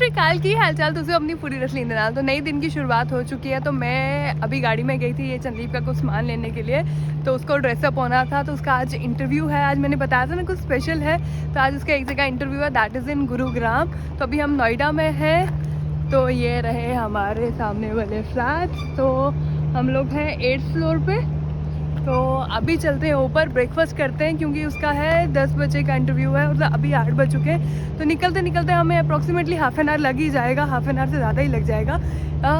श्री अकाल की हाल चाल तुझे अपनी पूरी रसलीन दे नाल। तो नई दिन की शुरुआत हो चुकी है। तो मैं अभी गाड़ी में गई थी ये संदीप का कुछ सामान लेने के लिए, तो उसको ड्रेसअप होना था। तो उसका आज इंटरव्यू है। आज मैंने बताया था ना कुछ स्पेशल है, तो आज उसका एक जगह इंटरव्यू है, दैट इज़ इन गुरुग्राम। तो अभी हम नोएडा में हैं। तो ये रहे हमारे सामने वाले फ्लैट्स। तो हम लोग हैं 8th फ्लोर पे। तो अभी चलते हैं ऊपर, ब्रेकफास्ट करते हैं क्योंकि उसका है 10 बजे का इंटरव्यू है, मतलब अभी 8 बज चुके हैं। तो निकलते निकलते हमें अप्रॉक्सीमेटली हाफ एन आवर लग ही जाएगा, हाफ एन आवर से ज़्यादा ही लग जाएगा।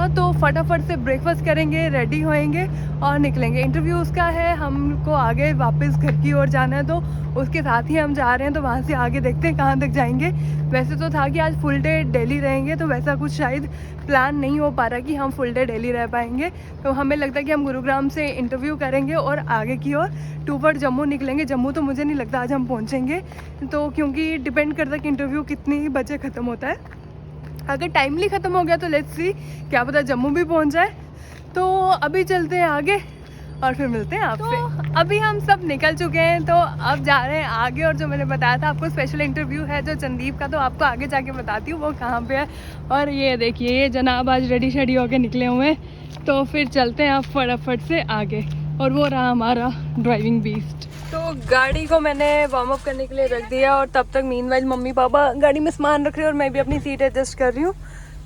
तो फटाफट से ब्रेकफास्ट करेंगे, रेडी होएंगे और निकलेंगे। इंटरव्यू उसका है, हमको आगे वापस घर की ओर जाना है, तो उसके साथ ही हम जा रहे हैं। तो वहाँ से आगे देखते हैं कहाँ तक जाएंगे। वैसे तो था कि आज फुल डे दिल्ली रहेंगे, तो वैसा कुछ शायद प्लान नहीं हो पा रहा कि हम फुल डे दिल्ली रह पाएंगे। तो हमें लगता है कि हम गुरुग्राम से इंटरव्यू करेंगे और आगे की ओर टूवर्ड जम्मू निकलेंगे। जम्मू तो मुझे नहीं लगता आज हम पहुँचेंगे, तो क्योंकि डिपेंड करता है कि इंटरव्यू कितनी बजे ख़त्म होता है। अगर टाइमली ख़त्म हो गया तो लेट्स सी, क्या पता जम्मू भी पहुँच जाए। तो अभी चलते हैं आगे और फिर मिलते हैं आपसे। तो अभी हम सब निकल चुके हैं, तो अब जा रहे हैं आगे। और जो मैंने बताया था आपको स्पेशल इंटरव्यू है जो संदीप का, तो आपको आगे जाके बताती हूँ वो कहाँ पे है। और ये देखिए ये जनाब आज रेडी शेडी होके निकले हुए हैं। तो फिर चलते हैं आप फटाफट से आगे। और वो रहा हमारा ड्राइविंग बीस्ट। तो गाड़ी को मैंने वार्म अप करने के लिए रख दिया, और तब तक मीनवाइल मम्मी पापा गाड़ी में सामान रख रहे हैं और मैं भी अपनी सीट एडजस्ट कर रही हूँ।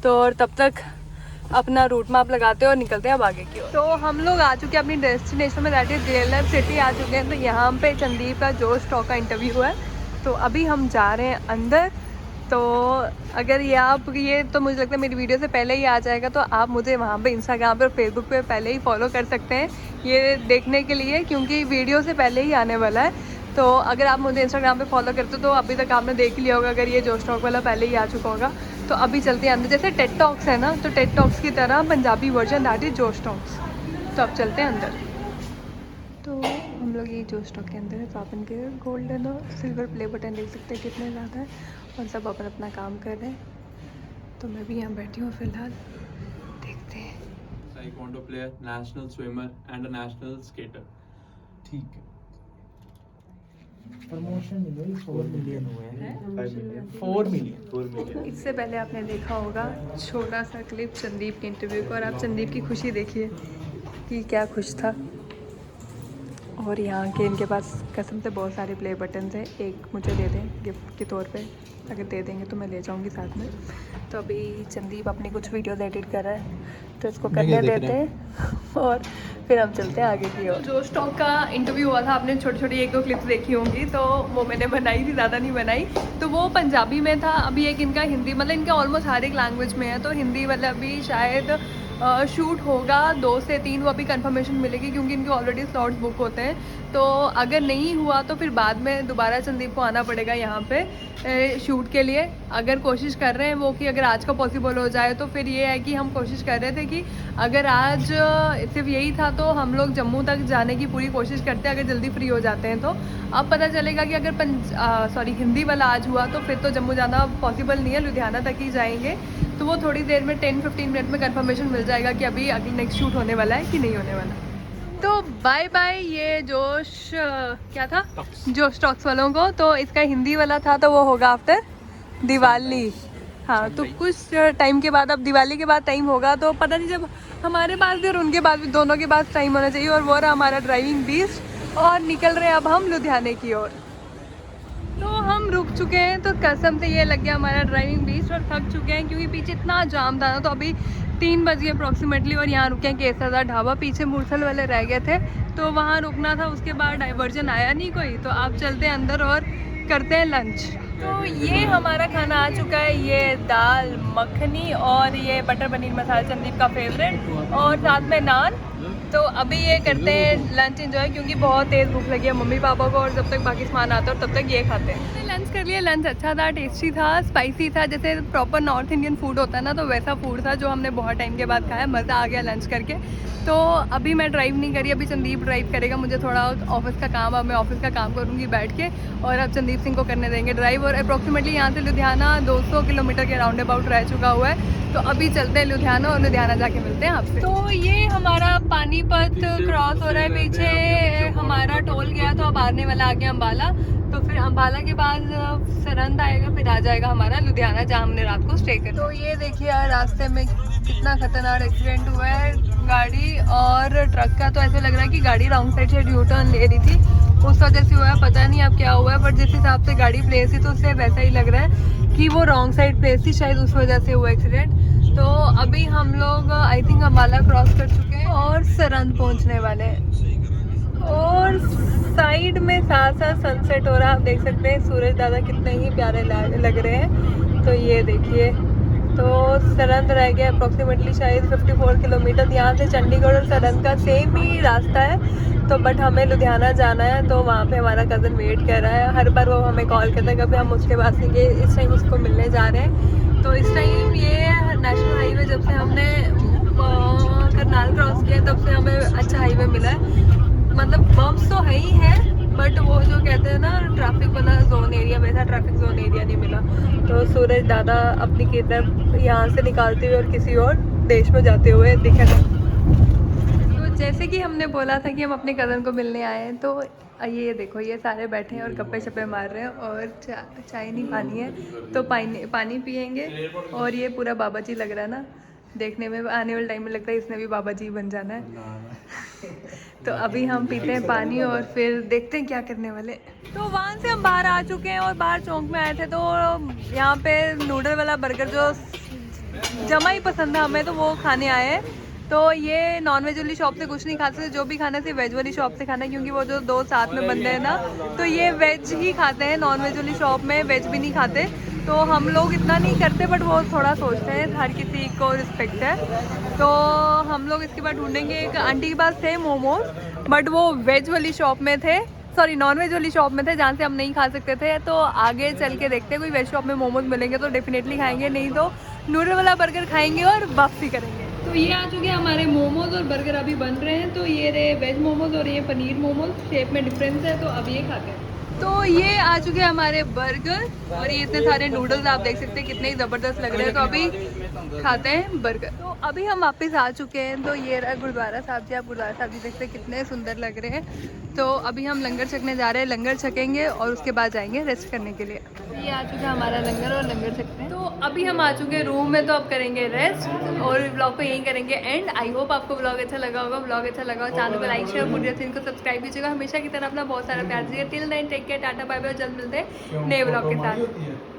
तो और तब तक अपना रूट मैप लगाते हैं और निकलते हैं अब आगे की ओर। तो हम लोग आ चुके हैं अपनी डेस्टिनेशन में, दैट इज़ DLF सिटी आ चुके हैं। तो यहाँ पे संदीप का जो स्टॉक का इंटरव्यू है, तो अभी हम जा रहे हैं अंदर। तो अगर ये तो मुझे लगता है मेरी वीडियो से पहले ही आ जाएगा, तो आप मुझे वहाँ पे इंस्टाग्राम पे और फेसबुक पे पहले ही फॉलो कर सकते हैं ये देखने के लिए, क्योंकि वीडियो से पहले ही आने वाला है। तो अगर आप मुझे इंस्टाग्राम पे फॉलो करते हो तो अभी तक आपने देख लिया होगा, अगर ये जो स्टॉक वाला पहले ही आ चुका होगा। तो अभी चलते हैं अंदर, जैसे टेड टॉक्स है ना, तो टेड टॉक्स की तरह पंजाबी वर्जन दैट इज जो स्टॉक्स। तो अब चलते हैं अंदर। तो हम लोग ये जो स्टॉक के अंदर है, तो आप इनके गोल्डन और सिल्वर प्ले बटन देख सकते हैं कितने ज़्यादा है, और सब अपन अपना काम कर रहे हैं। तो मैं भी यहाँ बैठी हूँ फिलहाल, देखते हैं। Taekwondo player, national swimmer and a national skater. ठीक है। प्रमोशन मिले 4 मिलियन हुए हैं। 4 मिलियन। इससे पहले आपने देखा होगा छोटा सा क्लिप संदीप के इंटरव्यू का, और आप संदीप की खुशी देखिए कि क्या खुश था। और यहाँ के इनके पास कसम से बहुत सारे प्ले बटन्स हैं। एक मुझे दे दें गिफ्ट के तौर पे, अगर दे देंगे तो मैं ले जाऊँगी साथ में। तो अभी संदीप अपनी कुछ वीडियोस एडिट कर रहा है, तो इसको करने देते हैं और फिर हम चलते हैं आगे की ओर। जो स्टॉक का इंटरव्यू हुआ था, आपने छोटी छोटी 1-2 क्लिप्स देखी होंगी, तो वो मैंने बनाई थी, ज़्यादा नहीं बनाई। तो वो पंजाबी में था। अभी एक इनका हिंदी, मतलब इनका ऑलमोस्ट हर एक लैंग्वेज में है। तो हिंदी वाला अभी शायद शूट होगा 2 से 3, वो अभी कंफर्मेशन मिलेगी क्योंकि इनके ऑलरेडी स्लॉट्स बुक होते हैं। तो अगर नहीं हुआ तो फिर बाद में दोबारा संदीप को आना पड़ेगा यहाँ पे शूट के लिए। अगर कोशिश कर रहे हैं वो कि अगर आज का पॉसिबल हो जाए, तो फिर ये है कि हम कोशिश कर रहे थे कि अगर आज सिर्फ यही था तो हम लोग जम्मू तक जाने की पूरी कोशिश करते हैं, अगर जल्दी फ्री हो जाते हैं तो। अब पता चलेगा कि अगर हिंदी वाला आज हुआ तो फिर तो जम्मू जाना पॉसिबल नहीं है, लुधियाना तक ही जाएंगे। तो वो थोड़ी देर में 10-15 मिनट में कंफर्मेशन मिल जाएगा कि अभी अगले नेक्स्ट शूट होने वाला है कि नहीं होने वाला। तो बाय बाय ये जोश क्या था, जो स्टॉक्स वालों को। तो इसका हिंदी वाला था, तो वो होगा आफ्टर दिवाली। हाँ, तो कुछ टाइम के बाद, अब दिवाली के बाद टाइम होगा, तो पता नहीं जब हमारे पास भी और उनके पास भी, दोनों के पास टाइम होना चाहिए। और वो रहा हमारा ड्राइविंग बीस्ट, और निकल रहे हैं अब हम लुधियाने की ओर। तो हम रुक चुके हैं, तो कसम से ये लग गया हमारा ड्राइविंग बीस्ट, और थक चुके हैं क्योंकि पीछे इतना जाम था ना। तो अभी 3 बज गए अप्रॉक्सीमेटली, और यहाँ रुके हैं केसरदार ढाबा। पीछे मूर्सल वाले रह गए थे, तो वहाँ रुकना था। उसके बाद डाइवर्जन आया नहीं कोई, तो आप चलते हैं अंदर और करते हैं लंच। तो ये हमारा खाना आ चुका है, ये दाल मखनी और ये बटर पनीर मसाला, संदीप का फेवरेट, और साथ में नान। तो अभी ये करते हैं लंच एंजॉय, क्योंकि बहुत तेज़ भूख लगी है मम्मी पापा को, और जब तक बाकी सामान आता है और तब तक ये खाते हैं। लंच कर लिया, लंच अच्छा था, टेस्टी था, स्पाइसी था, जैसे प्रॉपर नॉर्थ इंडियन फूड होता है ना, तो वैसा फूड था जो हमने बहुत टाइम के बाद खाया। मज़ा आ गया लंच करके। तो अभी मैं ड्राइव नहीं करी, अभी संदीप ड्राइव करेगा। मुझे थोड़ा ऑफिस का काम, अब मैं ऑफिस का काम करूँगी बैठ के, और अब संदीप सिंह को करने देंगे ड्राइव। और अप्रॉक्सीमेटली यहाँ से लुधियाना 200 किलोमीटर के राउंड अबाउट रह चुका हुआ है। तो अभी चलते हैं लुधियाना, और लुधियाना जाके मिलते हैं आपसे। तो ये हमारा पानीपत क्रॉस हो रहा है, पीछे हमारा टोल गया, तो अब आने वाला आ गया अम्बाला। तो फिर अम्बाला के बाद सरंद आएगा, फिर आ जाएगा हमारा लुधियाना जहाँ हमने रात को स्टे किया। तो ये देखिए यार रास्ते में कितना खतरनाक एक्सीडेंट हुआ है गाड़ी और ट्रक का। तो ऐसे लग रहा है कि गाड़ी रॉन्ग साइड से यू टर्न ले रही थी, उस वजह से हुआ है। पता नहीं अब क्या हुआ है, बट जिस हिसाब से गाड़ी प्लेस थी तो उससे वैसा ही लग रहा है कि वो रॉन्ग साइड प्लेस थी, शायद उस वजह से हुआ एक्सीडेंट। तो अभी हम लोग आई थिंक अम्बाला क्रॉस कर चुके हैं और सरंद पहुँचने वाले हैं। और साइड में साथ साथ सनसेट हो रहा है, आप देख सकते हैं सूरज दादा कितने ही प्यारे लग रहे हैं। तो ये देखिए, तो सरंद रह गया अप्रोक्सीमेटली शायद 54 किलोमीटर। यहाँ से चंडीगढ़ और सरंद का सेम ही रास्ता है, तो बट हमें लुधियाना जाना है। तो वहाँ पे हमारा कज़न वेट कर रहा है, हर बार वो हमें कॉल करता है कभी हम उसके पास नहीं गए, इस टाइम उसको मिलने जा रहे हैं। तो इस टाइम ये नेशनल हाईवे जब से हमने करनाल क्रॉस किया तब से हमें अच्छा हाईवे मिला है। मतलब बम्स तो है ही है, बट वो जो कहते हैं ना ट्रैफिक वाला जोन एरिया, वैसा ट्रैफिक जोन एरिया नहीं मिला। तो सूरज दादा अपनी किडनैप यहाँ से निकालते हुए और किसी और देश में जाते हुए दिखे थे। तो जैसे कि हमने बोला था कि हम अपने कज़न को मिलने आए हैं, तो ये देखो ये सारे बैठे हैं और गप्पे शप्पे मार रहे हैं और चाय नहीं पानी है तो पानी पियेंगे। और ये पूरा बाबा जी लग रहा है ना देखने में, आने वाले टाइम में लगता है इसने भी बाबा जी बन जाना है। तो अभी हम पीते हैं पानी और फिर देखते हैं क्या करने वाले। तो वहाँ से हम बाहर आ चुके हैं और बाहर चौक में आए थे, तो यहाँ पे नूडल वाला बर्गर जो जमा ही पसंद है हमें, तो वो खाने आए हैं। तो ये नॉन वेज वाली शॉप से कुछ नहीं खा सकते, जो भी खाना है सिर्फ वेज वाली शॉप से खाना है, क्योंकि वो जो दो साथ में बंदे हैं ना तो ये वेज ही खाते हैं, नॉन वेज वाली शॉप में वेज भी नहीं खाते। तो हम लोग इतना नहीं करते, बट वो थोड़ा सोचते हैं, हर किसी को रिस्पेक्ट है। तो हम लोग इसके बाद ढूंढेंगे, एक आंटी के पास थे मोमोज, बट वो वेज वाली शॉप में थे, सॉरी नॉन वेज वाली शॉप में थे जहाँ से हम नहीं खा सकते थे। तो आगे चल के देखते हैं, कोई वेज शॉप में मोमोज मिलेंगे तो डेफिनेटली खाएंगे, नहीं तो नूडल वाला बर्गर खाएंगे और वापसी करेंगे। तो ये आ चुके हैं हमारे मोमोज और बर्गर अभी बन रहे हैं। तो ये रहे वेज मोमोज और ये पनीर मोमोज, शेप में डिफरेंस है, तो अब ये खाते हैं। तो ये आ चुके हैं हमारे बर्गर और ये इतने सारे नूडल्स आप देख सकते हैं कितने ही ज़बरदस्त लग रहे हैं। तो अभी खाते हैं बर्गर। तो अभी हम वापस आ चुके हैं, तो ये रहा गुरुद्वारा साहब जी, आप गुरुद्वारा साहब जी देखते हैं कितने सुंदर लग रहे हैं। तो अभी हम लंगर छकने जा रहे हैं, लंगर छकेंगे और उसके बाद जाएंगे रेस्ट करने के लिए। ये आ चुका है हमारा लंगर और लंगर छकते हैं। तो अभी हम आ चुके हैं रूम में, तो अब करेंगे रेस्ट और ब्लॉग को यहीं करेंगे एंड। आई होप आपको ब्लॉग अच्छा लगा होगा। ब्लॉग अच्छा लगा हो चैनल को लाइक शेयर मुझे को सब्सक्राइब कीजिएगा। हमेशा की तरह अपना बहुत सारा प्यार दीजिए। Till then take care, tata bye bye, जल्द मिलते हैं नए ब्लॉग के साथ।